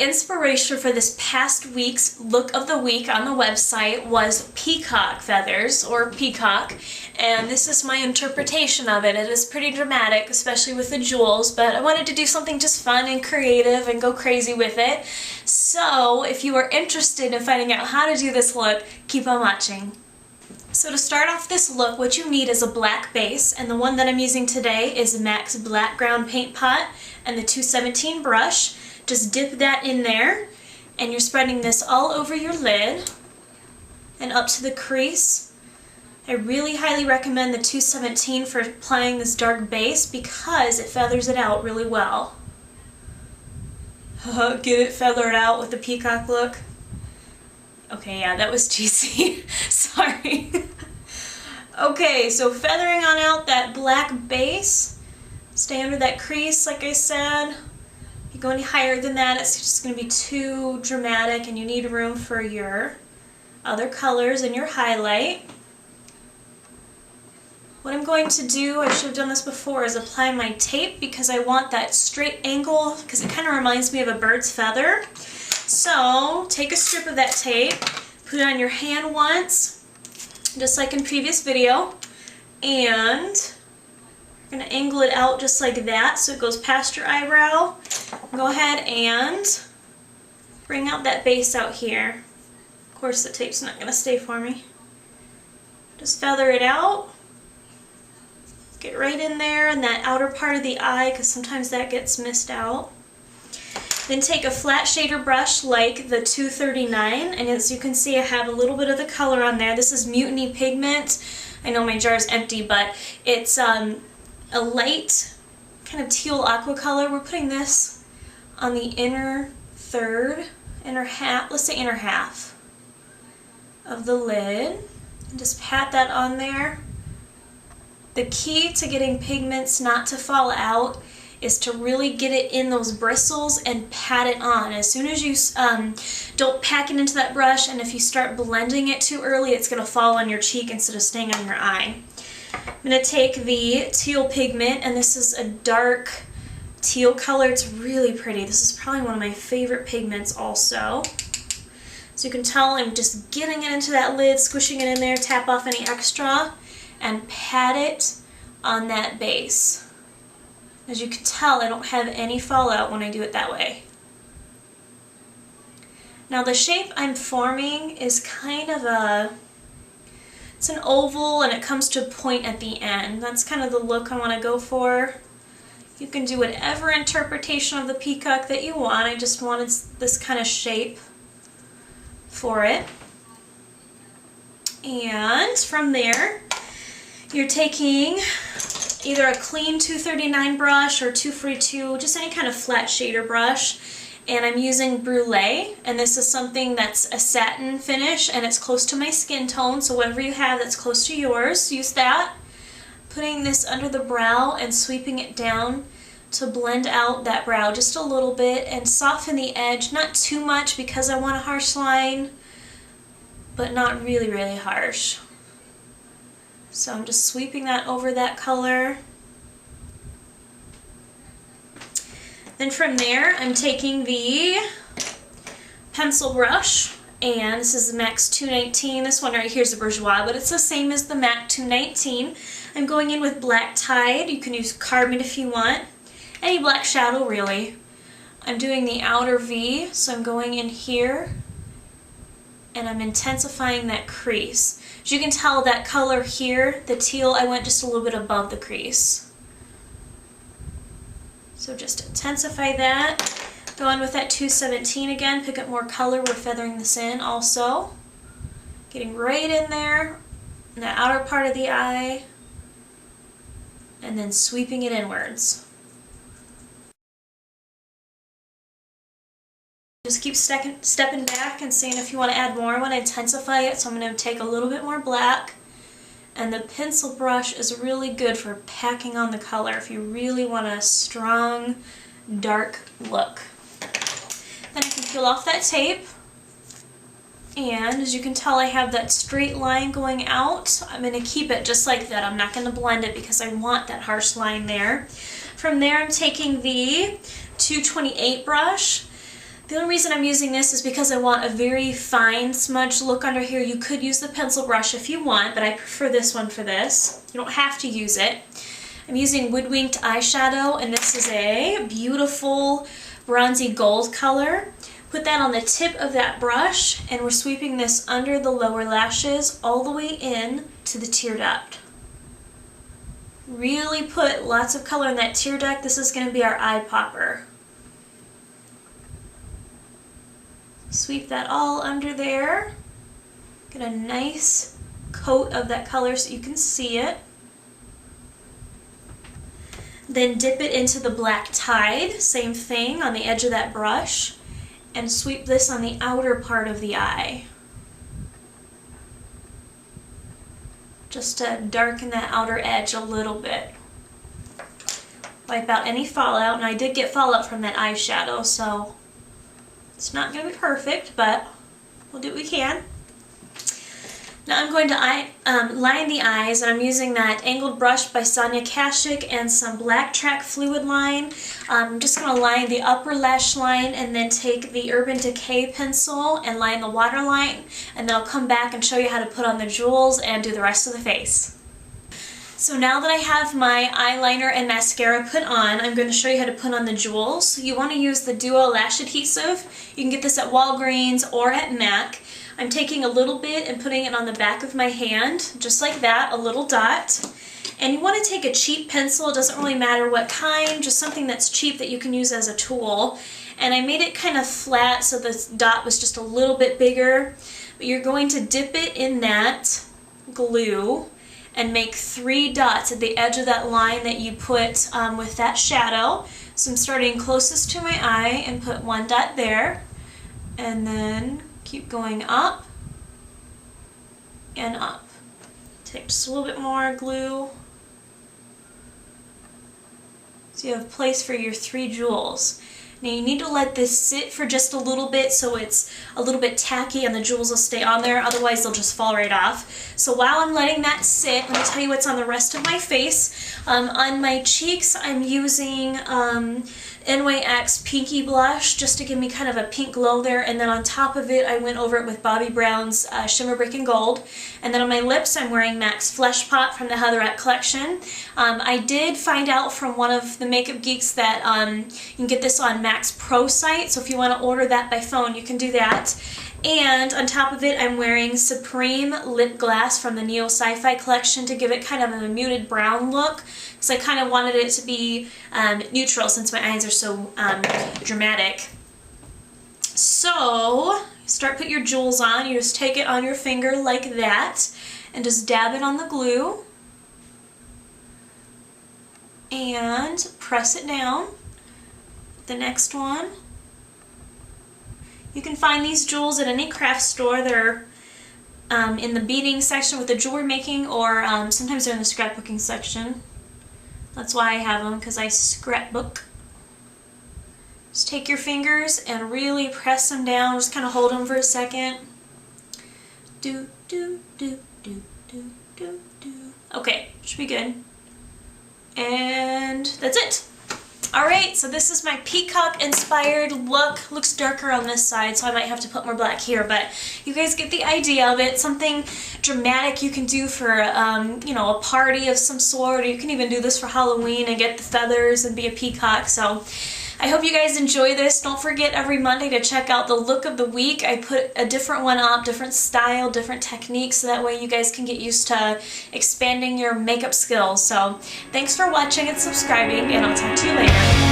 the inspiration for this past week's look of the week on the website was peacock feathers, or peacock, and this is my interpretation of it. It is pretty dramatic, especially with the jewels, but I wanted to do something just fun and creative and go crazy with it. So if you are interested in finding out how to do this look, keep on watching. So to start off this look, what you need is a black base, and the one that I'm using today is MAC's Black Ground Paint Pot and the 217 brush. Just dip that in there, and you're spreading this all over your lid and up to the crease. I really highly recommend the 217 for applying this dark base because it feathers it out really well. Get it feathered out with the peacock look? Okay, yeah, that was cheesy. Sorry. Okay, so feathering on out that black base. Stay under that crease, like I said. If you go any higher than that, it's just going to be too dramatic, and you need room for your other colors and your highlight. What I'm going to do, I should have done this before, is apply my tape because I want that straight angle, because it kind of reminds me of a bird's feather. So take a strip of that tape, put it on your hand once, just like in previous video, and you're going to angle it out just like that so it goes past your eyebrow. Go ahead and bring out that base out here. Of course the tape's not going to stay for me. Just feather it out. Get right in there in that outer part of the eye because sometimes that gets missed out. Then take a flat shader brush like the 239, and as you can see I have a little bit of the color on there. This is Mutiny Pigment. I know my jar is empty, but it's a light kind of teal aqua color. We're putting this on the inner third, inner half, let's say inner half of the lid. And just pat that on there. The key to getting pigments not to fall out is to really get it in those bristles and pat it on. As soon as you don't pack it into that brush, and if you start blending it too early, it's going to fall on your cheek instead of staying on your eye. I'm going to take the teal pigment, and this is a dark teal color. It's really pretty. This is probably one of my favorite pigments also. So you can tell I'm just getting it into that lid, squishing it in there, tap off any extra, and pat it on that base. As you can tell, I don't have any fallout when I do it that way. Now the shape I'm forming is kind of it's an oval, and it comes to a point at the end. That's kind of the look I want to go for. You can do whatever interpretation of the peacock that you want. I just wanted this kind of shape for it. And from there, you're taking either a clean 239 brush or 242, just any kind of flat shader brush, and I'm using Brulee, and this is something that's a satin finish and it's close to my skin tone, so whatever you have that's close to yours, use that. Putting this under the brow and sweeping it down to blend out that brow just a little bit and soften the edge, not too much because I want a harsh line, but not really, really harsh. So I'm just sweeping that over that color. Then from there, I'm taking the pencil brush, and this is the MAC's 219. This one right here is the Bourjois, but it's the same as the MAC 219. I'm going in with Black Tide. You can use Carbon if you want. Any black shadow, really. I'm doing the outer V, so I'm going in here, and I'm intensifying that crease. As you can tell, that color here, the teal, I went just a little bit above the crease. So just intensify that. Go on with that 217 again, pick up more color. We're feathering this in also. Getting right in there, in the outer part of the eye, and then sweeping it inwards. Just keep stepping back and seeing if you want to add more. I want to intensify it, so I'm going to take a little bit more black. And the pencil brush is really good for packing on the color if you really want a strong, dark look. Then I can peel off that tape. And as you can tell, I have that straight line going out. I'm going to keep it just like that. I'm not going to blend it because I want that harsh line there. From there, I'm taking the 228 brush. The only reason I'm using this is because I want a very fine smudge look under here. You could use the pencil brush if you want, but I prefer this one for this. You don't have to use it. I'm using Woodwinked eyeshadow, and this is a beautiful bronzy gold color. Put that on the tip of that brush, and we're sweeping this under the lower lashes all the way in to the tear duct. Really put lots of color in that tear duct. This is going to be our eye popper. Sweep that all under there. Get a nice coat of that color so you can see it. Then dip it into the black Tide, same thing on the edge of that brush, and sweep this on the outer part of the eye. Just to darken that outer edge a little bit. Wipe out any fallout, and I did get fallout from that eyeshadow, so it's not going to be perfect, but we'll do what we can. Now I'm going to line the eyes, and I'm using that angled brush by Sonia Kashuk and some Black Track fluid line. I'm just going to line the upper lash line and then take the Urban Decay pencil and line the waterline, and then I'll come back and show you how to put on the jewels and do the rest of the face. So now that I have my eyeliner and mascara put on, I'm going to show you how to put on the jewels. You want to use the Duo Lash Adhesive. You can get this at Walgreens or at MAC. I'm taking a little bit and putting it on the back of my hand, just like that, a little dot. And you want to take a cheap pencil, it doesn't really matter what kind, just something that's cheap that you can use as a tool. And I made it kind of flat so the dot was just a little bit bigger. But you're going to dip it in that glue and make 3 dots at the edge of that line that you put with that shadow. So I'm starting closest to my eye and put 1 dot there, and then keep going up and up. Take just a little bit more glue so you have place for your 3 jewels. Now you need to let this sit for just a little bit so it's a little bit tacky and the jewels will stay on there, otherwise they'll just fall right off. So while I'm letting that sit, let me tell you what's on the rest of my face. On my cheeks I'm using NYX Pinky Blush just to give me kind of a pink glow there, and then on top of it I went over it with Bobbi Brown's Shimmer Brick and Gold. And then on my lips I'm wearing MAC's Flesh Pot from the Heatherette collection. I did find out from one of the makeup geeks that you can get this on MAC's Pro site, so if you want to order that by phone you can do that. And on top of it I'm wearing Supreme Lip Glass from the Neo Sci-Fi collection to give it kind of a muted brown look, because I kind of wanted it to be neutral since my eyes are so dramatic. So start put your jewels on. You just take it on your finger like that and just dab it on the glue and press it down. The next one. You can find these jewels at any craft store. They're in the beading section with the jewelry making, or sometimes they're in the scrapbooking section. That's why I have them, because I scrapbook. Just take your fingers and really press them down. Just kind of hold them for a second. Do, do, do, do, do, do, do. Okay, should be good. And that's it. Alright, so this is my Peacock inspired look. Looks darker on this side, so I might have to put more black here, but you guys get the idea of it. Something dramatic you can do for, you know, a party of some sort, or you can even do this for Halloween and get the feathers and be a peacock. So I hope you guys enjoy this. Don't forget every Monday to check out the look of the week. I put a different one up, different style, different techniques, so that way you guys can get used to expanding your makeup skills. So thanks for watching and subscribing, and I'll talk to you later.